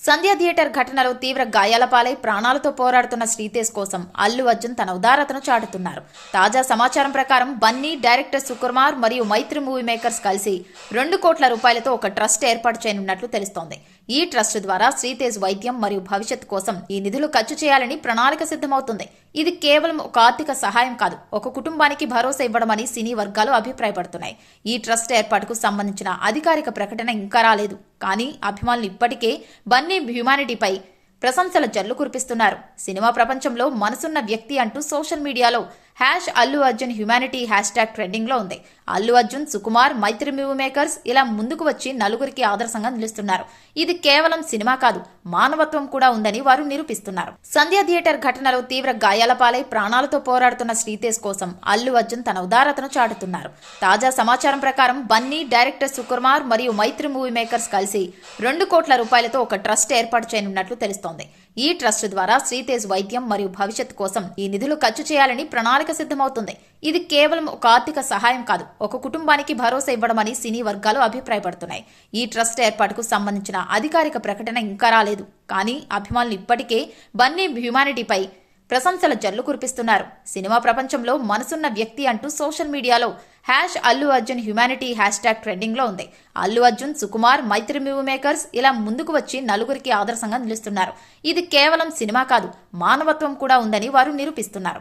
సంధ్య theatre ఘటనలో తీవ్ర గాయాల పాలై ప్రాణాలతో పోరాడుతున్న శ్రీతేజ్ కోసం అల్లు అర్జున్ తన ఉదారతను చాటుతున్నారు. తాజా సమాచారం ప్రకారం బన్నీ, డైరెక్టర్ సుకుమార్ మరియు మైత్రి మూవీ మేకర్స్ కలిసి 2 కోట్ల రూపాయలతో ఒక ట్రస్ట్ ఏర్పాటు చేయనున్నట్లు తెలుస్తోంది. ఈ ట్రస్ట్ ద్వారా శ్రీతేజ్ వైద్యం మరియు భవిష్యత్తు కోసం ఈ నిధులు ఖర్చు చేయాలని ప్రణాళిక సిద్ధమవుతుంది. ఇది కేవలం ఒక ఆర్థిక సహాయం కాదు, ఒక కుటుంబానికి భరోసా ఇవ్వడమని సినీ వర్గాలు అభిప్రాయపడుతున్నాయి. ఈ ట్రస్ట్ ఏర్పాటుకు సంబంధించిన అధికారిక ప్రకటన ఇంకా రాలేదు. కానీ అభిమానులు ఇప్పటికే బన్నీ హ్యుమానిటీపై ప్రశంసల జల్లు కురిపిస్తున్నారు. సినిమా ప్రపంచంలో మనసున్న వ్యక్తి అంటూ సోషల్ మీడియాలో Allu Arjun humanity hashtag trending లో ఉంది. అల్లు అర్జున్, సుకుమార్, మైత్రి మూవీ మేకర్స్ ఇలా ముందుకు వచ్చి నలుగురికి ఆదర్శంగా నిలుస్తున్నారు. ఇది కేవలం సినిమా కాదు, మానవత్వం కూడా ఉందని వారు నిరూపిస్తున్నారు. సంధ్య థియేటర్ ఘటనలో తీవ్ర గాయాల పాలై ప్రాణాలతో పోరాడుతున్న శ్రీతేజ్ కోసం అల్లు అర్జున్ తన ఉదారతను చాటుతున్నారు. తాజా సమాచారం ప్రకారం బన్నీ, డైరెక్టర్ సుకుమార్ మరియు మైత్రి మూవీ మేకర్స్ కలిసి 2 కోట్ల రూపాయలతో ఒక ట్రస్ట్ ఏర్పాటు చేయనున్నట్లు తెలుస్తోంది. ఈ ట్రస్ట్ ద్వారా శ్రీతేజ్ వైద్యం మరియు భవిష్యత్తు కోసం ఈ నిధులు ఖర్చు చేయాలని ప్రణాళిక సిద్ధమవుతుంది. ఇది కేవలం ఒక ఆర్థిక సహాయం కాదు, ఒక కుటుంబానికి భరోసా ఇవ్వడమని సినీ వర్గాలు అభిప్రాయపడుతున్నాయి. ఈ ట్రస్ట్ ఏర్పాటుకు సంబంధించిన అధికారిక ప్రకటన ఇంకా రాలేదు. కానీ అభిమానులు ఇప్పటికే బన్నీ హ్యుమానిటీపై ప్రశంసల జల్లు కురిపిస్తున్నారు. సినిమా ప్రపంచంలో మనసున్న వ్యక్తి అంటూ సోషల్ మీడియాలో Allu Arjun humanity hashtag trending లో ఉంది. అల్లు అర్జున్, సుకుమార్, మైత్రి మూవీ మేకర్స్ ఇలా ముందుకు వచ్చి నలుగురికి ఆదర్శంగా నిలుస్తున్నారు. ఇది కేవలం సినిమా కాదు, మానవత్వం కూడా ఉందని వారు నిరూపిస్తున్నారు.